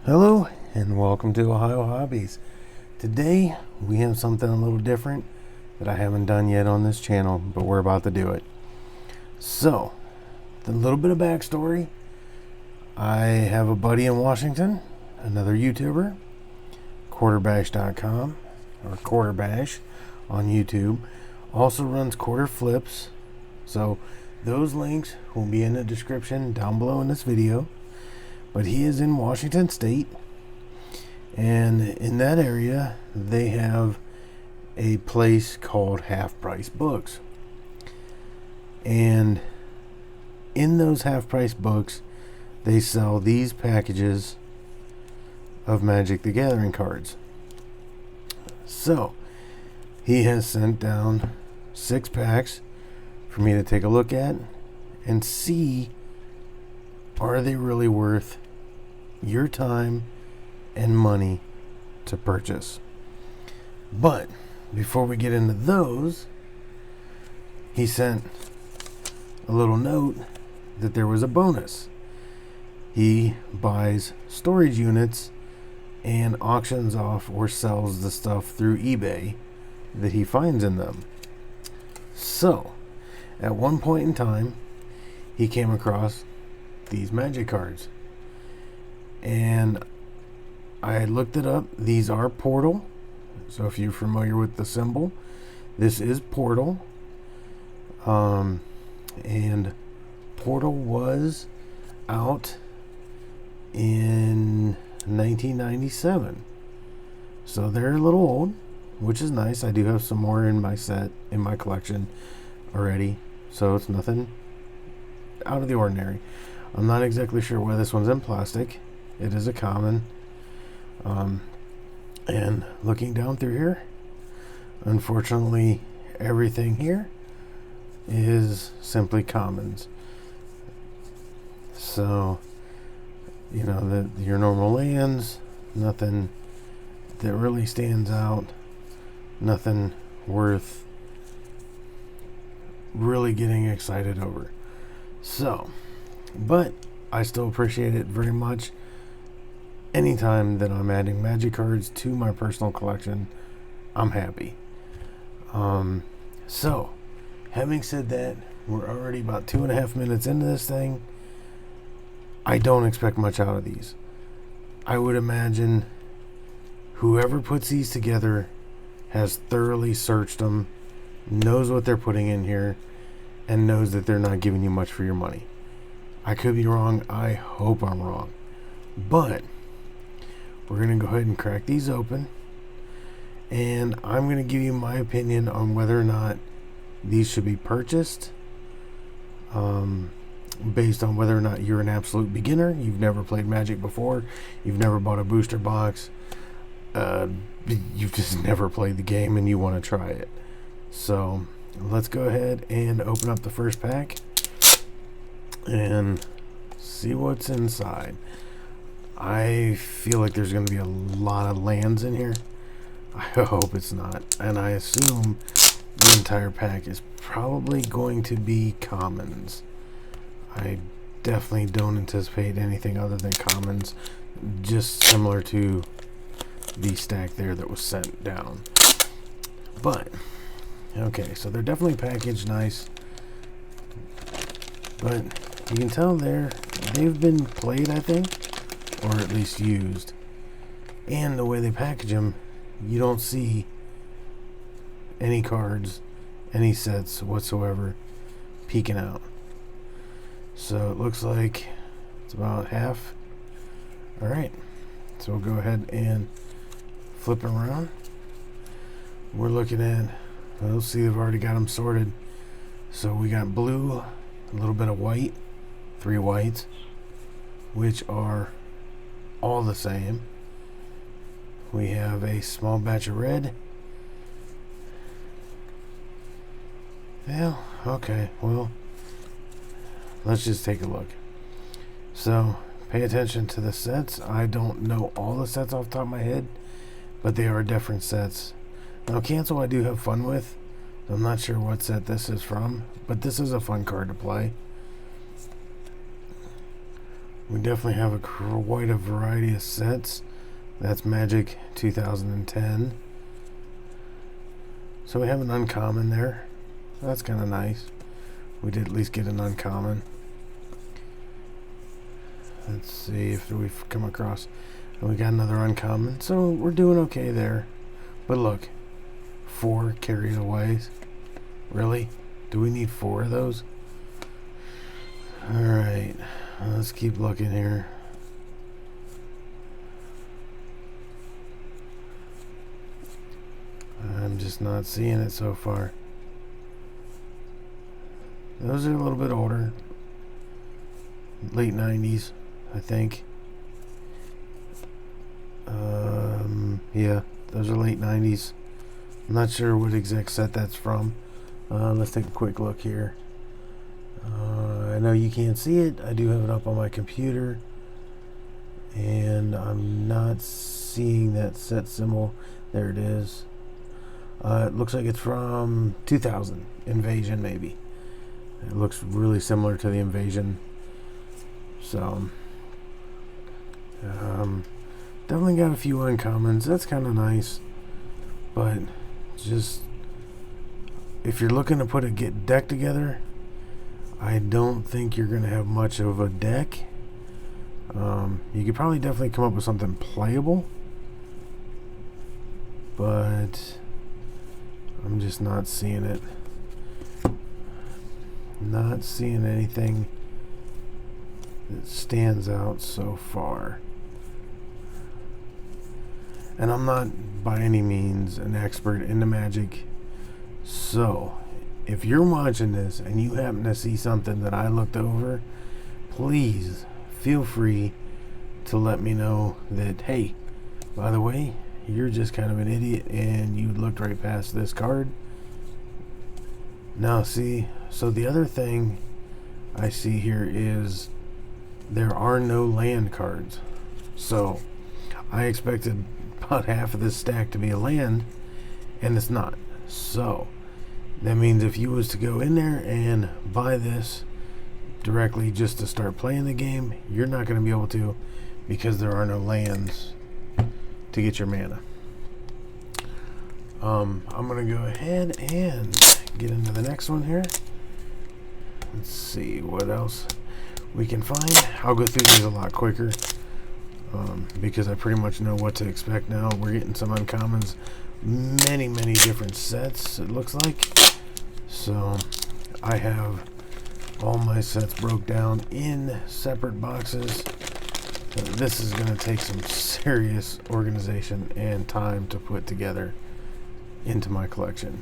Hello and welcome to Ohio Hobbies. Today we have something a little different that I haven't done yet on this channel, but we're about to do it. So, a little bit of backstory. I have a buddy in Washington, another YouTuber, quarterbash.com or quarterbash on YouTube, also runs quarter flips. So those links will be in the description down below in this video. But he is in Washington State, and in that area they have a place called Half Price Books. And in those Half Price Books, they sell these packages of Magic the Gathering cards. So he has sent down 6 packs for me to take a look at and see, are they really worth your time and money to purchase. But before we get into those, he sent a little note that there was a bonus. He buys storage units and auctions off or sells the stuff through eBay that he finds in them. So at one point in time, he came across these Magic cards, and I looked it up. These are Portal, so if you're familiar with the symbol, this is Portal. And Portal was out in 1997, so they're a little old, which is nice. I do have some more in my collection already, so it's nothing out of the ordinary. I'm not exactly sure why this one's in plastic. It is a common. And looking down through here, unfortunately, everything here is simply commons. So, your normal lands, nothing that really stands out, nothing worth really getting excited over. So, but I still appreciate it very much. Anytime that I'm adding Magic cards to my personal collection, I'm happy. So, having said that, we're already about 2.5 minutes into this thing. I don't expect much out of these. I would imagine whoever puts these together has thoroughly searched them, knows what they're putting in here, and knows that they're not giving you much for your money. I could be wrong. I hope I'm wrong. But we're going to go ahead and crack these open, and I'm going to give you my opinion on whether or not these should be purchased, based on whether or not you're an absolute beginner, you've never played Magic before, you've never bought a booster box, you've just never played the game and you want to try it. So let's go ahead and open up the first pack and see what's inside. I feel like there's going to be a lot of lands in here. I hope it's not. And I assume the entire pack is probably going to be commons. I definitely don't anticipate anything other than commons, just similar to the stack there that was sent down. But, okay, so they're definitely packaged nice. But you can tell they've been played, I think, or at least used. And the way they package them, you don't see any cards, any sets whatsoever peeking out. So it looks like it's about half. Alright, so we'll go ahead and flip them around. We're looking at, let's see, they've already got them sorted. So we got blue, a little bit of white, 3 whites, which are all the same. We have a small batch of red. Yeah, okay, well, let's just take a look. So, pay attention to the sets. I don't know all the sets off the top of my head, but they are different sets. Now, Cancel I do have fun with. I'm not sure what set this is from, but this is a fun card to play. We definitely have quite a variety of sets. That's Magic 2010. So we have an uncommon there. That's kind of nice. We did at least get an uncommon. Let's see if we've come across. And we got another uncommon. So we're doing okay there. But look, 4 carried away. Really? Do we need 4 of those? Alright. Let's keep looking here. I'm just not seeing it so far. Those are a little bit older. Late 90s, I think. Yeah, those are late 90s. I'm not sure what exact set that's from. Let's take a quick look here. I know you can't see it. I do have it up on my computer. And I'm not seeing that set symbol. There it is. It looks like it's from 2000. Invasion, maybe. It looks really similar to the Invasion. So, definitely got a few uncommons. That's kind of nice. But, just, if you're looking to put a deck together, I don't think you're going to have much of a deck. You could probably definitely come up with something playable. But I'm just not seeing it. Not seeing anything that stands out so far. And I'm not by any means an expert in the Magic. So, if you're watching this and you happen to see something that I looked over, please feel free to let me know that, hey, by the way, you're just kind of an idiot and you looked right past this card. Now, see, so the other thing I see here is there are no land cards. So, I expected about half of this stack to be a land, and it's not. So, that means if you was to go in there and buy this directly just to start playing the game, you're not going to be able to, because there are no lands to get your mana. I'm going to go ahead and get into the next one here. Let's see what else we can find. I'll go through these a lot quicker because I pretty much know what to expect now. We're getting some uncommons, many different sets, it looks like. So I have all my sets broke down in separate boxes. This is going to take some serious organization and time to put together into my collection,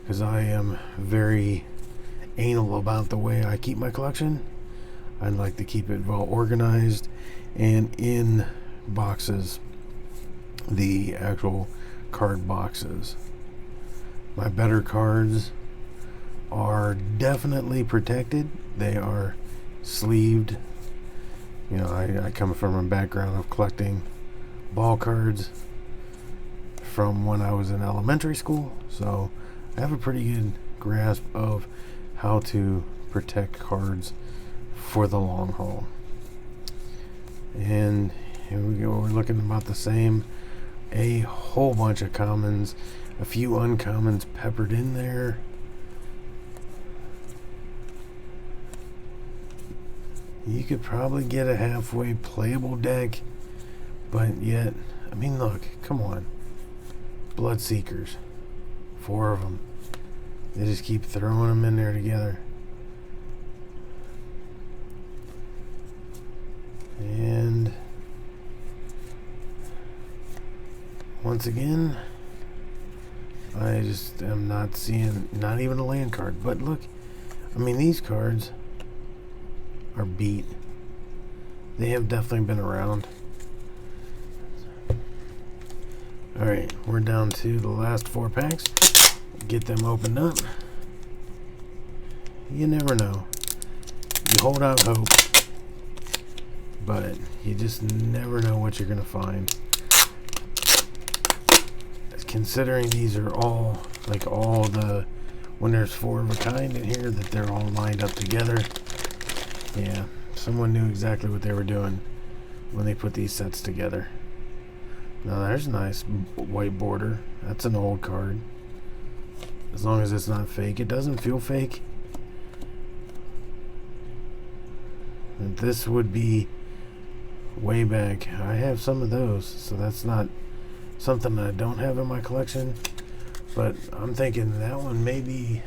because I am very anal about the way I keep my collection. I like to keep it well organized and in boxes, the actual card boxes. My better cards are definitely protected. They are sleeved. You know, I come from a background of collecting ball cards from when I was in elementary school, so I have a pretty good grasp of how to protect cards for the long haul. And here we go, we're looking about the same. A whole bunch of commons, a few uncommons peppered in there. You could probably get a halfway playable deck, but yet, I mean, look, come on. Bloodseekers, 4 of them. They just keep throwing them in there together. And once again, I just am not seeing, not even a land card. But look, I mean, these cards are beat. They have definitely been around. Alright, we're down to the last 4 packs. Get them opened up. You never know. You hold out hope, but you just never know what you're going to find. Considering these are all, like all the, when there's 4 of a kind in here, that they're all lined up together. Yeah, Someone knew exactly what they were doing when they put these sets together. Now there's a nice white border. That's an old card. As long as it's not fake. It doesn't feel fake. And this would be way back. I have some of those, so that's not something that I don't have in my collection. But I'm thinking that one may be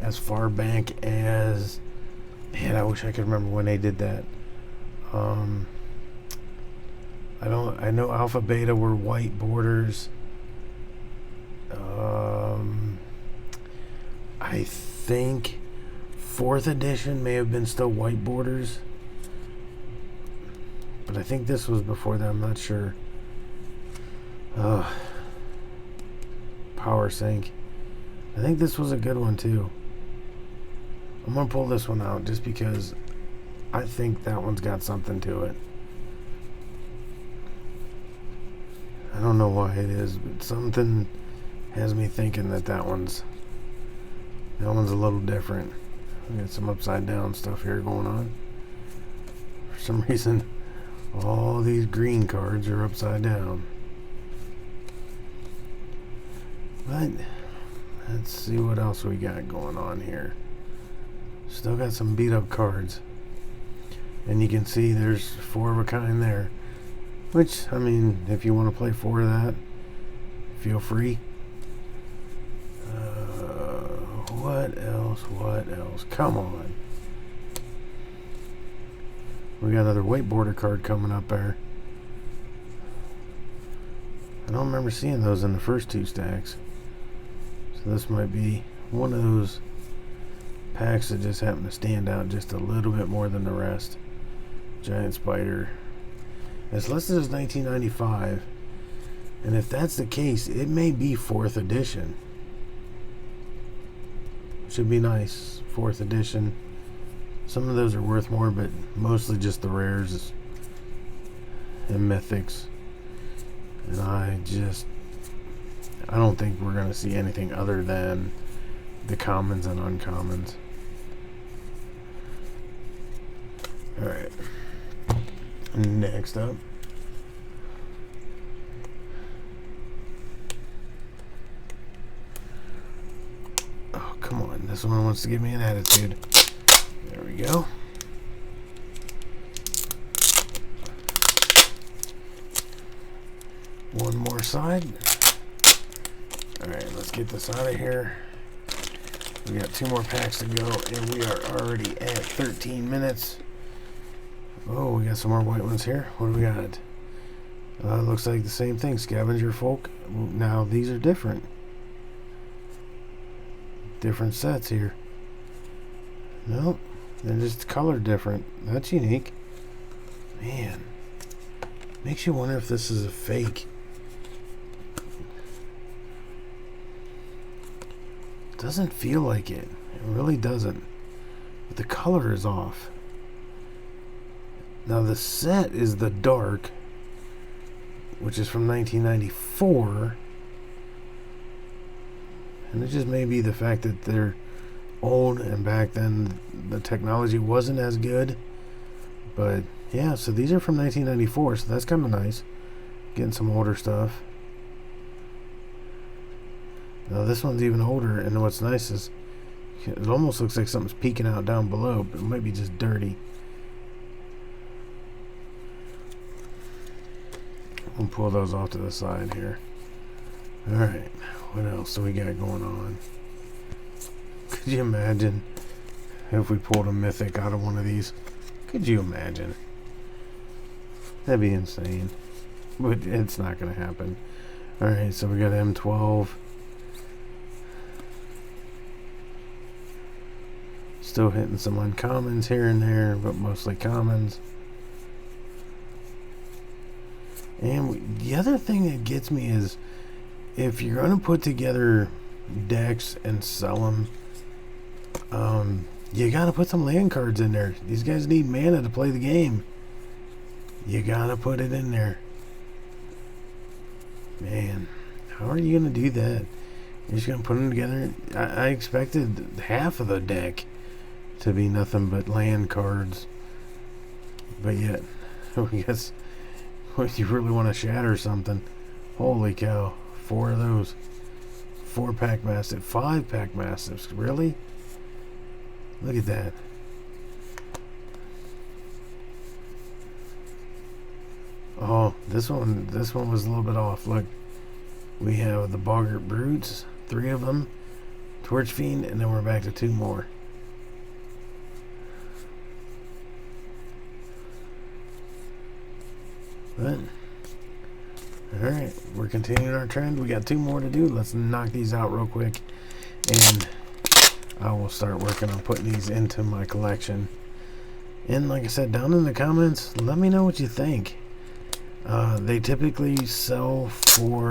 as far back as... Man, I wish I could remember when they did that. I know Alpha Beta were white borders. I think 4th edition may have been still white borders, but I think this was before that. I'm not sure. Power sync. I think this was a good one too. I'm gonna pull this one out just because I think that one's got something to it. I don't know why it is, but something has me thinking that one's a little different. We got some upside down stuff here going on. For some reason, all these green cards are upside down. But let's see what else we got going on here. Still got some beat up cards. And you can see there's 4 of a kind there. Which, I mean, if you want to play 4 of that, feel free. What else? What else? Come on. We got another white border card coming up there. I don't remember seeing those in the first 2 stacks. So this might be one of those packs that just happen to stand out just a little bit more than the rest. Giant Spider. It's listed as 1995. And if that's the case, it may be 4th edition. Should be nice. 4th edition. Some of those are worth more, but mostly just the rares and mythics. And I don't think we're going to see anything other than the commons and uncommons. Alright. Next up. Oh, come on. This one wants to give me an attitude. There we go. One more side. Alright, let's get this out of here. We got 2 more packs to go, and we are already at 13 minutes. Oh, we got some more white ones here. What do we got? Looks like the same thing. Scavenger Folk. Now, these are different. Different sets here. Nope. They're just colored different. That's unique. Man. Makes you wonder if this is a fake. Doesn't feel like it. It really doesn't. But the color is off. Now the set is the dark, which is from 1994. And it just may be the fact that they're old and back then the technology wasn't as good. But yeah, so these are from 1994, so that's kind of nice. Getting some older stuff. Now this one's even older, and what's nice is it almost looks like something's peeking out down below, but it might be just dirty. We'll pull those off to the side here. Alright, what else do we got going on? Could you imagine if we pulled a mythic out of one of these? Could you imagine? That'd be insane. But it's not going to happen. Alright, so we got M12. Still hitting some uncommons here and there, but mostly commons. And the other thing that gets me is if you're going to put together decks and sell them, you got to put some land cards in there. These guys need mana to play the game. You got to put it in there. Man, how are you going to do that? You're just going to put them together? I expected half of the deck to be nothing but land cards. But yet, I guess, if you really want to shatter something, holy cow, 4 of those. 4-pack massive, 5-pack massives, really? Look at that. Oh, this one was a little bit off. Look, we have the Boggart Brutes, 3 of them, Torch Fiend, and then we're back to 2 more. But, alright, we're continuing our trend. We got 2 more to do. Let's knock these out real quick, and I will start working on putting these into my collection. And like I said, down in the comments, let me know what you think. They typically sell for,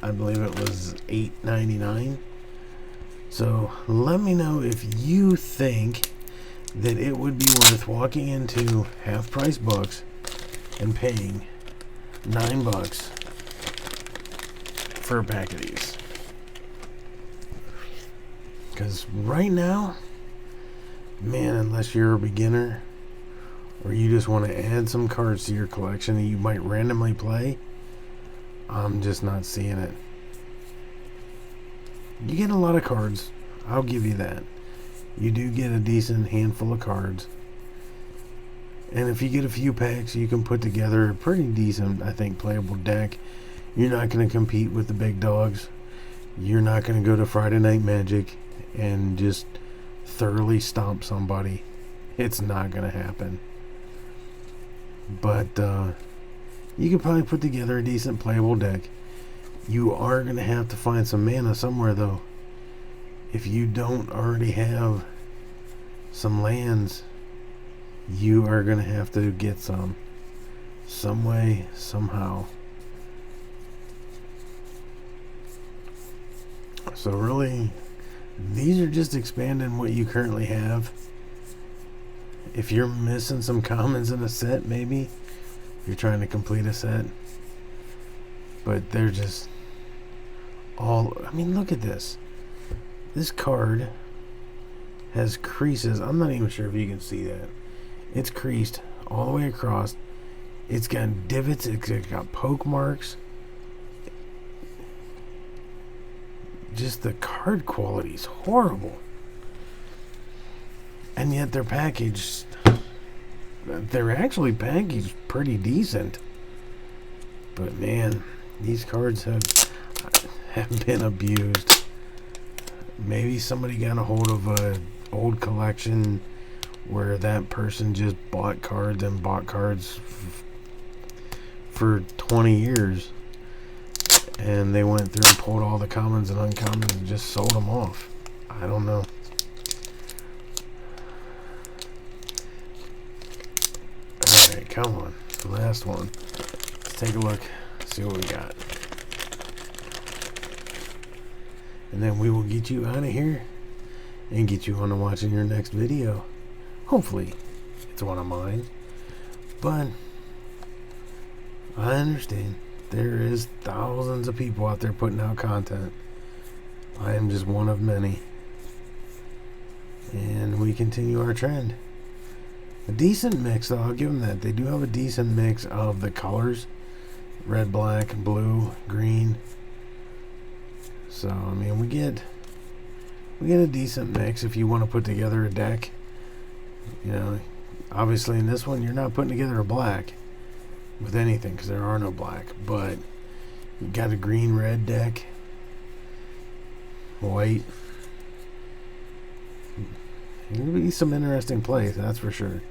I believe it was $8.99. So let me know if you think that it would be worth walking into half-price books and paying $9 for a pack of these. Because right now, man, unless you're a beginner or you just want to add some cards to your collection that you might randomly play, I'm just not seeing it. You get a lot of cards, I'll give you that. You do get a decent handful of cards. And if you get a few packs, you can put together a pretty decent, I think, playable deck. You're not going to compete with the big dogs. You're not going to go to Friday Night Magic and just thoroughly stomp somebody. It's not going to happen. But you can probably put together a decent playable deck. You are going to have to find some mana somewhere, though. If you don't already have some lands, you are going to have to get some way, somehow. So really, these are just expanding what you currently have. If you're missing some commons in a set, maybe if you're trying to complete a set, but they're just all, I mean, look at this. This card has creases. I'm not even sure if you can see that. It's creased all the way across. It's got divots. It's got poke marks. Just the card quality is horrible. And yet they're packaged. They're actually packaged pretty decent. But man, these cards have been abused. Maybe somebody got a hold of a old collection where that person just bought cards and bought cards for 20 years. And they went through and pulled all the commons and uncommons and just sold them off. I don't know. Alright, come on. The last one. Let's take a look. See what we got. And then we will get you out of here and get you on to watching your next video. Hopefully, it's one of mine. But I understand. There is thousands of people out there putting out content. I am just one of many. And we continue our trend. A decent mix, though, I'll give them that. They do have a decent mix of the colors. Red, black, blue, green. So, I mean, we get a decent mix if you want to put together a deck. You know, obviously in this one, you're not putting together a black with anything because there are no black, but you got a green-red deck, white. There'll be some interesting plays, that's for sure.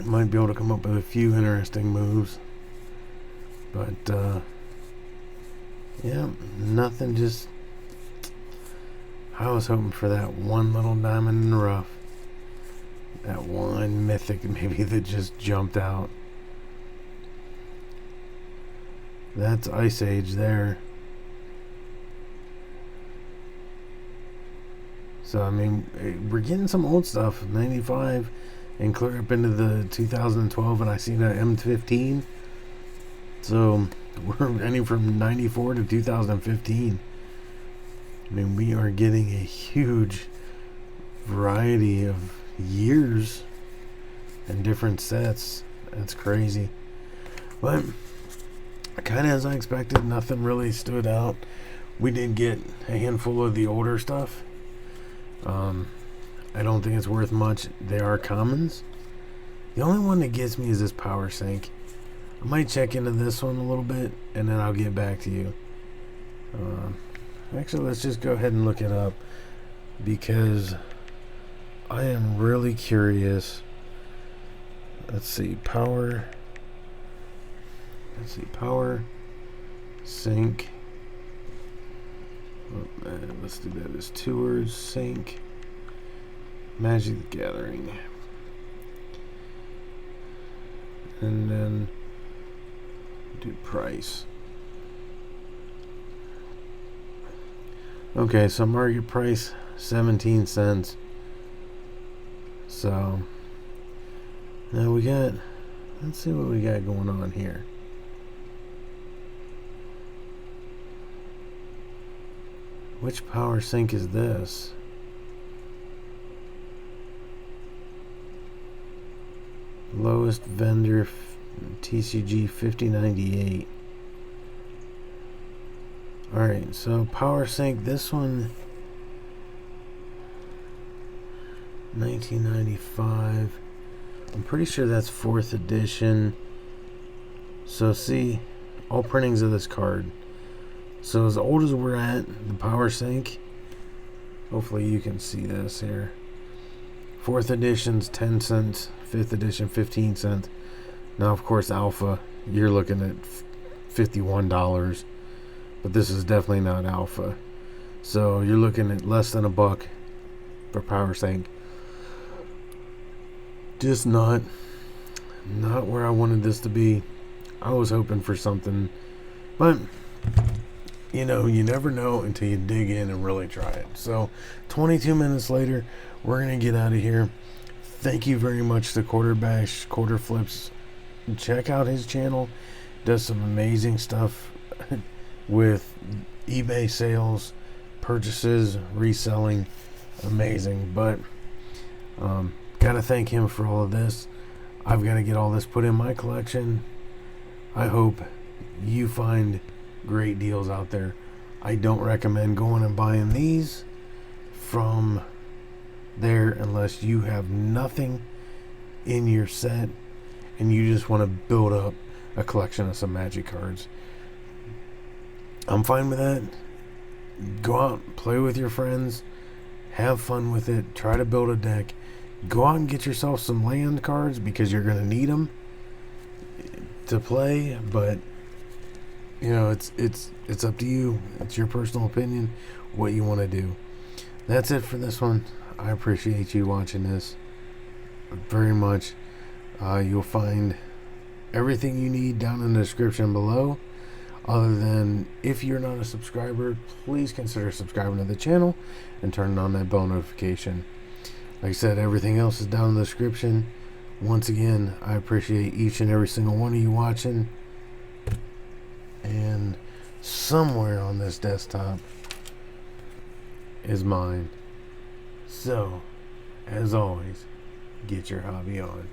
Might be able to come up with a few interesting moves, but yeah, nothing. Just I was hoping for that one little diamond in the rough. That one mythic maybe that just jumped out. That's Ice Age there. So, I mean, we're getting some old stuff. 95 and clear up into the 2012, and I seen an M15. So, we're ending from 94 to 2015. I mean, we are getting a huge variety of years and different sets. That's crazy. But kind of as I expected, nothing really stood out. We did get a handful of the older stuff. I don't think it's worth much. They are commons. The only one that gets me is this power sink. I might check into this one a little bit, and then I'll get back to you. Actually, let's just go ahead and look it up, because I am really curious. Let's see, power sink. Let's do that as 2 words. Sink Magic the Gathering, and then do price. Okay, so market price 17 cents. So now we got, let's see what we got going on here. Which power sink is this? Lowest vendor TCG 5098. Alright, so power sink, this one 1995. I'm pretty sure that's 4th edition. So see, all printings of this card. So as old as we're at, the power sink, hopefully you can see this here. 4th edition's 10 cents, 5th edition 15 cents. Now of course alpha, you're looking at $51, but this is definitely not alpha. So you're looking at less than $1 for power sink. Just not where I wanted this to be. I was hoping for something, but you know, you never know until you dig in and really try it. So 22 minutes later, we're gonna get out of here. Thank you very much to Quarter Bash, Quarter Flips. Check out his channel. Does some amazing stuff with eBay sales, purchases, reselling. Amazing. But gotta thank him for all of this. I've got to get all this put in my collection. I hope you find great deals out there. I don't recommend going and buying these from there unless you have nothing in your set and you just want to build up a collection of some Magic cards. I'm fine with that. Go out, play with your friends, have fun with it, try to build a deck. Go out and get yourself some land cards because you're going to need them to play, but you know, it's up to you. It's your personal opinion what you want to do. That's it for this one. I appreciate you watching this very much. You'll find everything you need down in the description below. Other than, if you're not a subscriber, please consider subscribing to the channel and turning on that bell notification. Like I said, everything else is down in the description. Once again, I appreciate each and every single one of you watching. And somewhere on this desktop is mine. So, as always, get your hobby on.